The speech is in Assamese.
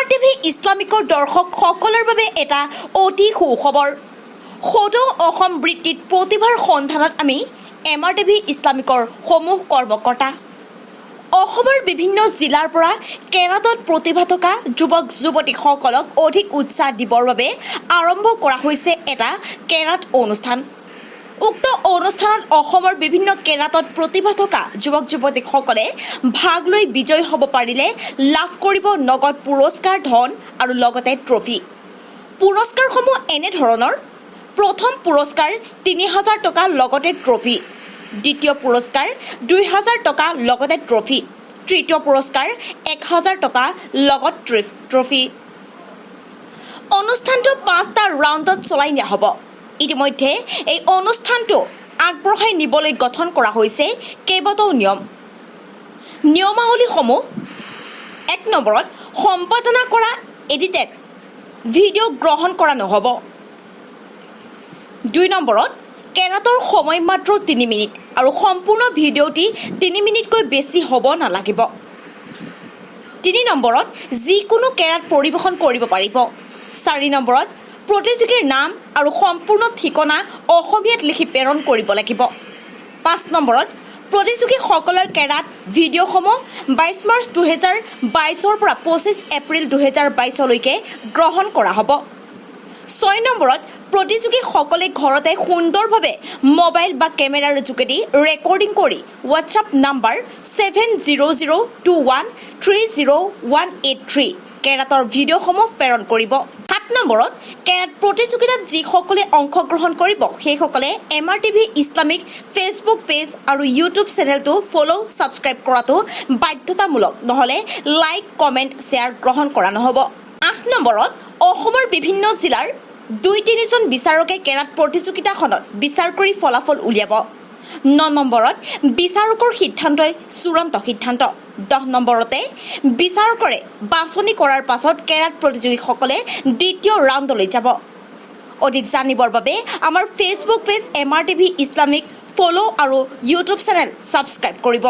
Tv Islamic দৰ্শক সকলৰ বাবে এটা অতি সুখবৰ সদৌ অসম বৃত্তিত প্ৰতিভাৰ সন্ধানত আমি Tv Islamicৰ সমূহ কৰ্মকৰ্তা অসমৰ বিভিন্ন জিলাৰ পৰা কেৰাটত প্ৰতিভা থকা যুৱক যুৱতীসকলক অধিক উৎসাহ দিবৰ বাবে আৰম্ভ কৰা হৈছে এটা কেৰাট অনুষ্ঠান উক্ত অনুষ্ঠানত অসমৰ বিভিন্ন কেৰাটত প্ৰতিভা থকা যুৱক যুৱতীসকলে ভাগ লৈ বিজয় হ'ব পাৰিলে লাভ কৰিব নগদ পুৰস্কাৰ ধন আৰু লগতে ট্ৰফি পুৰস্কাৰসমূহ এনে ধৰণৰ প্ৰথম পুৰস্কাৰ ৩০০০ টকা লগতে ট্ৰফি দ্বিতীয় পুৰস্কাৰ ২০০০ টকা লগতে ট্ৰফি তৃতীয় পুৰস্কাৰ ১০০০ টকা লগত ট্ৰফি অনুষ্ঠানটো ৫টা ৰাউণ্ডত চলাই নিয়া হ'ব ইতিমধ্যে এই অনুষ্ঠানটো আগবঢ়াই নিবলৈ গঠন কৰা হৈছে কেইবাটাও নিয়মাৱলীসমূহ ১ নম্বৰত সম্পাদনা কৰা এডিটেড ভিডিঅ' গ্ৰহণ কৰা নহ'ব ২ নম্বৰত কেৰাটৰ সময় মাত্ৰ ৩ মিনিট আৰু সম্পূৰ্ণ ভিডিঅ'টি ৩ মিনিটকৈ বেছি হ'ব নালাগিব ৩ নম্বৰত যিকোনো কেৰাট পৰিৱেশন কৰিব পাৰিব ৪ নম্বৰত প্ৰতিযোগীৰ নাম আৰু সম্পূৰ্ণ ঠিকনা অসমীয়াত লিখি প্ৰেৰণ কৰিব লাগিব ৫ নম্বৰত প্ৰতিযোগীসকলৰ কেৰাট ভিডিঅ'সমূহ ২২ মাৰ্চ ২০২২ৰ পৰা ২৫ এপ্ৰিল ২০২২ লৈকে গ্ৰহণ কৰা হ'ব ৬ নম্বৰত প্ৰতিযোগীসকলে ঘৰতে সুন্দৰভাৱে মোবাইল বা কেমেৰাৰ যোগেদি ৰেকৰ্ডিং কৰি হোৱাটছআপ নাম্বাৰ 7002130183 কেৰাটৰ ভিডিঅ'সমূহ প্ৰেৰণ কৰিব ৭ নম্বৰত কেৰাট প্ৰতিযোগিতাত যিসকলে অংশগ্ৰহণ কৰিব সেইসকলে Tv Islamic ফেচবুক পেজ আৰু ইউটিউব চেনেলটো ফ'ল' ছাবস্ক্ৰাইব কৰাটো বাধ্যতামূলক নহ'লে লাইক কমেণ্ট শ্বেয়াৰ গ্ৰহণ কৰা নহ'ব ৮ নম্বৰত অসমৰ বিভিন্ন জিলাৰ ২-৩জন বিচাৰকে কেৰাট প্ৰতিযোগিতাখনত বিচাৰ কৰি ফলাফল উলিয়াব ৯ নম্বৰত বিচাৰকৰ সিদ্ধান্তই চূড়ান্ত সিদ্ধান্ত ১০ নম্বৰতে বিচাৰকৰে বাছনি কৰাৰ পাছত কেৰাট প্ৰতিযোগীসকলে দ্বিতীয় ৰাউণ্ডলৈ যাব অধিক জানিবৰ বাবে আমাৰ Facebook page Tv Islamic follow' আৰু ইউটিউব চেনেল ছাবস্ক্ৰাইব কৰিব